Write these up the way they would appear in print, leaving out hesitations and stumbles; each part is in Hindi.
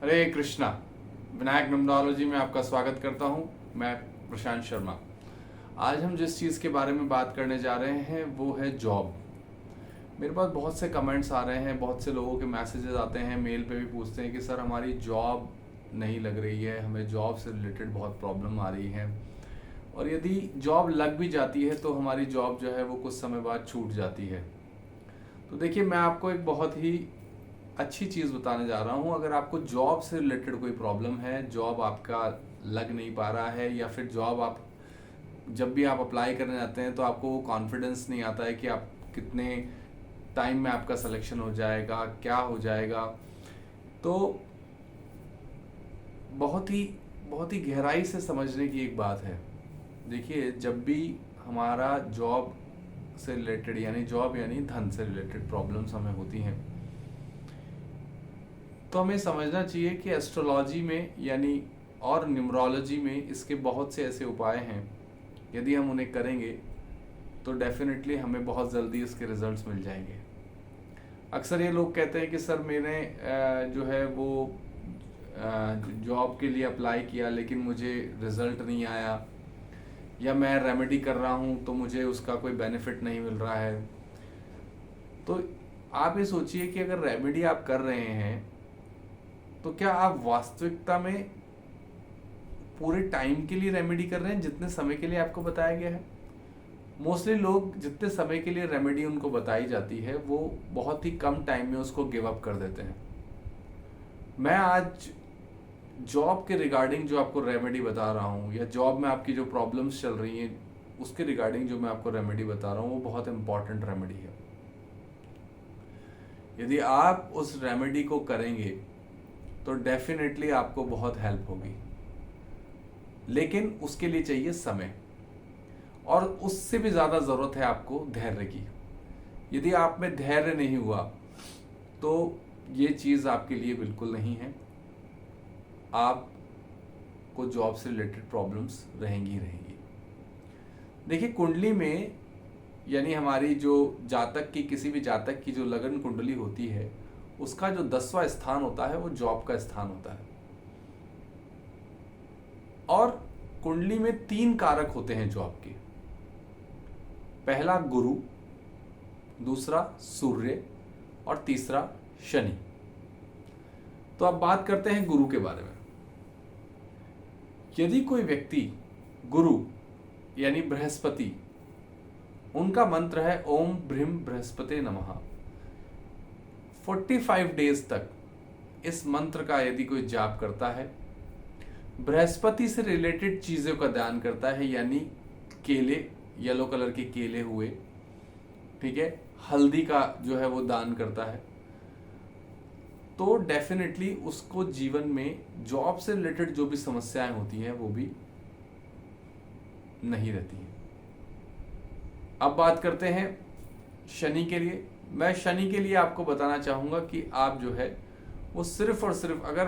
हरे कृष्णा। विनायक न्यूमरोलॉजी में आपका स्वागत करता हूं। मैं प्रशांत शर्मा। आज हम जिस चीज़ के बारे में बात करने जा रहे हैं वो है जॉब। मेरे पास बहुत से कमेंट्स आ रहे हैं, बहुत से लोगों के मैसेजेस आते हैं, मेल पे भी पूछते हैं कि सर हमारी जॉब नहीं लग रही है, हमें जॉब से रिलेटेड बहुत प्रॉब्लम आ रही है, और यदि जॉब लग भी जाती है तो हमारी जॉब जो है वो कुछ समय बाद छूट जाती है। तो देखिए, मैं आपको एक बहुत ही अच्छी चीज़ बताने जा रहा हूँ। अगर आपको जॉब से रिलेटेड कोई प्रॉब्लम है, जॉब आपका लग नहीं पा रहा है, या फिर जॉब आप जब भी आप अप्लाई करने जाते हैं तो आपको वो कॉन्फिडेंस नहीं आता है कि आप कितने टाइम में आपका सिलेक्शन हो जाएगा, क्या हो जाएगा, तो बहुत ही गहराई से समझने की एक बात है। देखिए, जब भी हमारा जॉब से रिलेटेड यानी धन से रिलेटेड प्रॉब्लम्स हमें होती हैं, तो हमें समझना चाहिए कि एस्ट्रोलॉजी में और न्यूमरोलॉजी में इसके बहुत से ऐसे उपाय हैं। यदि हम उन्हें करेंगे तो डेफिनेटली हमें बहुत जल्दी इसके रिजल्ट्स मिल जाएंगे। अक्सर ये लोग कहते हैं कि सर मैंने जो है वो जॉब के लिए अप्लाई किया लेकिन मुझे रिज़ल्ट नहीं आया, या मैं रेमेडी कर रहा हूँ तो मुझे उसका कोई बेनिफिट नहीं मिल रहा है। तो आप ये सोचिए कि अगर रेमेडी आप कर रहे हैं तो क्या आप वास्तविकता में पूरे टाइम के लिए रेमेडी कर रहे हैं जितने समय के लिए आपको बताया गया है? मोस्टली लोग जितने समय के लिए रेमेडी उनको बताई जाती है वो बहुत ही कम टाइम में उसको गिव अप कर देते हैं। मैं आज जॉब के रिगार्डिंग जो आपको रेमेडी बता रहा हूँ, या जॉब में आपकी जो प्रॉब्लम्स चल रही हैं उसके रिगार्डिंग जो मैं आपको रेमेडी बता रहा हूँ, वो बहुत इंपॉर्टेंट रेमेडी है। यदि आप उस रेमेडी को करेंगे तो डेफिनेटली आपको बहुत हेल्प होगी, लेकिन उसके लिए चाहिए समय, और उससे भी ज़्यादा ज़रूरत है आपको धैर्य की। यदि आप में धैर्य नहीं हुआ तो ये चीज़ आपके लिए बिल्कुल नहीं है। आपको जॉब से रिलेटेड प्रॉब्लम्स रहेंगी। देखिए, कुंडली में हमारी जो किसी भी जातक की जो लगन कुंडली होती है, उसका जो 10वां स्थान होता है वो जॉब का स्थान होता है। और कुंडली में 3 कारक होते हैं जॉब के। पहला गुरु, दूसरा सूर्य, और तीसरा शनि। तो अब बात करते हैं गुरु के बारे में। यदि कोई व्यक्ति गुरु यानी बृहस्पति, उनका मंत्र है ओम भ्रीम बृहस्पते नमः। 45 डेज तक इस मंत्र का यदि कोई जाप करता है, बृहस्पति से रिलेटेड चीज़ों का दान करता है, यानी केले, येलो कलर के केले हुए, ठीक है, हल्दी का जो है वो दान करता है, तो डेफिनेटली उसको जीवन में जॉब से रिलेटेड जो भी समस्याएं होती हैं वो भी नहीं रहती हैं। अब बात करते हैं शनि के लिए। मैं शनि के लिए आपको बताना चाहूँगा कि आप जो है वो सिर्फ और सिर्फ अगर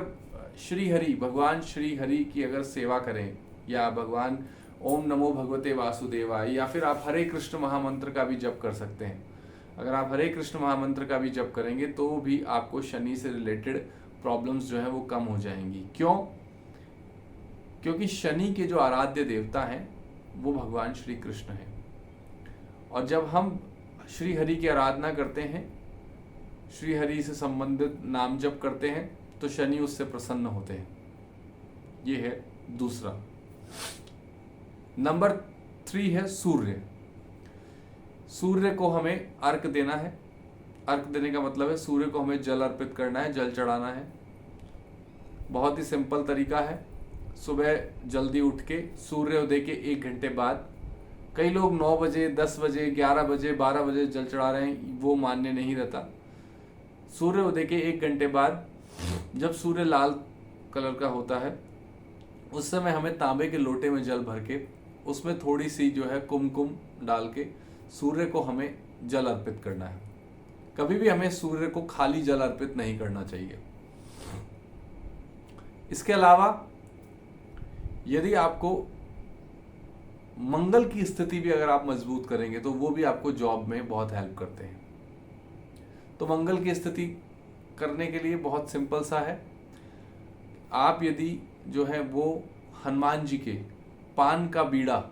भगवान श्री हरि की अगर सेवा करें, या भगवान ओम नमो भगवते वासुदेवाय, या फिर आप हरे कृष्ण महामंत्र का भी जप कर सकते हैं। अगर आप हरे कृष्ण महामंत्र का भी जप करेंगे तो भी आपको शनि से रिलेटेड प्रॉब्लम्स जो है वो कम हो जाएंगी। क्यों? क्योंकि शनि के जो आराध्य देवता हैं वो भगवान श्री कृष्ण हैं, और जब हम श्री हरि की आराधना करते हैं, श्री हरि से संबंधित नाम जप करते हैं, तो शनि उससे प्रसन्न होते हैं। ये है दूसरा। नंबर 3 है सूर्य। सूर्य को हमें अर्घ देना है। अर्घ देने का मतलब है सूर्य को हमें जल अर्पित करना है, जल चढ़ाना है। बहुत ही सिंपल तरीका है। सुबह जल्दी उठ के सूर्योदय के 1 घंटे बाद, कई लोग 9 बजे, 10 बजे, 11 बजे, 12 बजे जल चढ़ा रहे हैं, वो मान्य नहीं रहता। सूर्योदय के 1 घंटे बाद जब सूर्य लाल कलर का होता है, उस समय हमें तांबे के लोटे में जल भर के उसमें थोड़ी सी जो है कुमकुम डाल के सूर्य को हमें जल अर्पित करना है। कभी भी हमें सूर्य को खाली जल अर्पित नहीं करना चाहिए। इसके अलावा यदि आपको मंगल की स्थिति भी अगर आप मजबूत करेंगे तो वो भी आपको जॉब में बहुत हेल्प करते हैं। तो मंगल की स्थिति करने के लिए बहुत सिंपल सा है। आप यदि जो है वो हनुमान जी के पान का बीड़ा,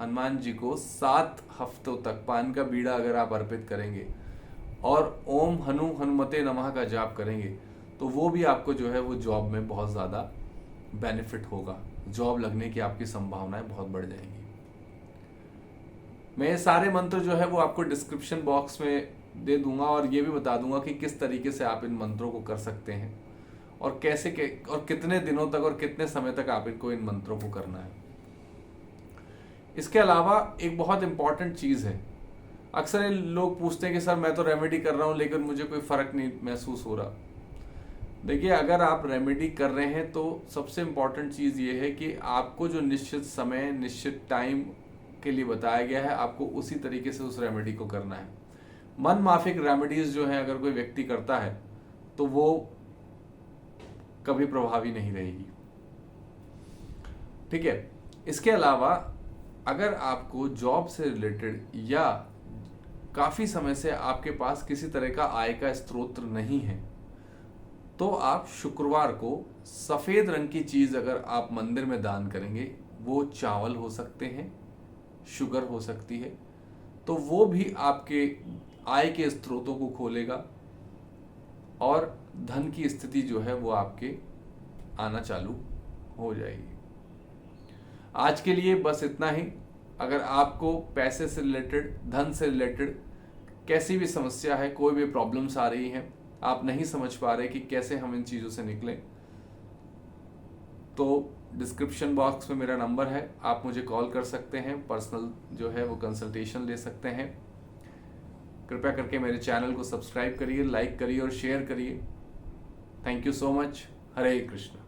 हनुमान जी को 7 हफ्तों तक पान का बीड़ा अगर आप अर्पित करेंगे और ओम हनुमते नमः का जाप करेंगे, तो वो भी आपको जो है वो जॉब में बहुत ज़्यादा बेनिफिट होगा। जॉब लगने की आपकी संभावनाएं बहुत बढ़ जाएंगी। मैं ये सारे मंत्र जो है वो आपको डिस्क्रिप्शन बॉक्स में दे दूंगा और ये भी बता दूंगा कि किस तरीके से आप इन मंत्रों को कर सकते हैं और कैसे और कितने दिनों तक और कितने समय तक आप इनको इन मंत्रों को करना है। इसके अलावा एक बहुत इंपॉर्टेंट चीज़ है, अक्सर लोग पूछते हैं कि सर मैं तो रेमेडी कर रहा हूँ लेकिन मुझे कोई फ़र्क नहीं महसूस हो रहा। देखिए, अगर आप रेमेडी कर रहे हैं तो सबसे इम्पॉर्टेंट चीज़ ये है कि आपको जो निश्चित समय निश्चित टाइम के लिए बताया गया है, आपको उसी तरीके से उस रेमेडी को करना है। मन माफिक रेमेडीज जो है अगर कोई व्यक्ति करता है तो वो कभी प्रभावी नहीं रहेगी। ठीक है। इसके अलावा अगर आपको जॉब से रिलेटेड या काफ़ी समय से आपके पास किसी तरह का आय का स्रोत नहीं है, तो आप शुक्रवार को सफ़ेद रंग की चीज़ अगर आप मंदिर में दान करेंगे, वो चावल हो सकते हैं, शुगर हो सकती है, तो वो भी आपके आय के स्रोतों को खोलेगा और धन की स्थिति जो है वो आपके आना चालू हो जाएगी। आज के लिए बस इतना ही। अगर आपको पैसे से रिलेटेड, धन से रिलेटेड कैसी भी समस्या है, कोई भी प्रॉब्लम्स आ रही हैं, आप नहीं समझ पा रहे कि कैसे हम इन चीज़ों से निकलें, तो डिस्क्रिप्शन बॉक्स में मेरा नंबर है, आप मुझे कॉल कर सकते हैं, पर्सनल जो है वो कंसल्टेशन ले सकते हैं। कृपया करके मेरे चैनल को सब्सक्राइब करिए, लाइक करिए और शेयर करिए। Thank you so much. Hare Krishna.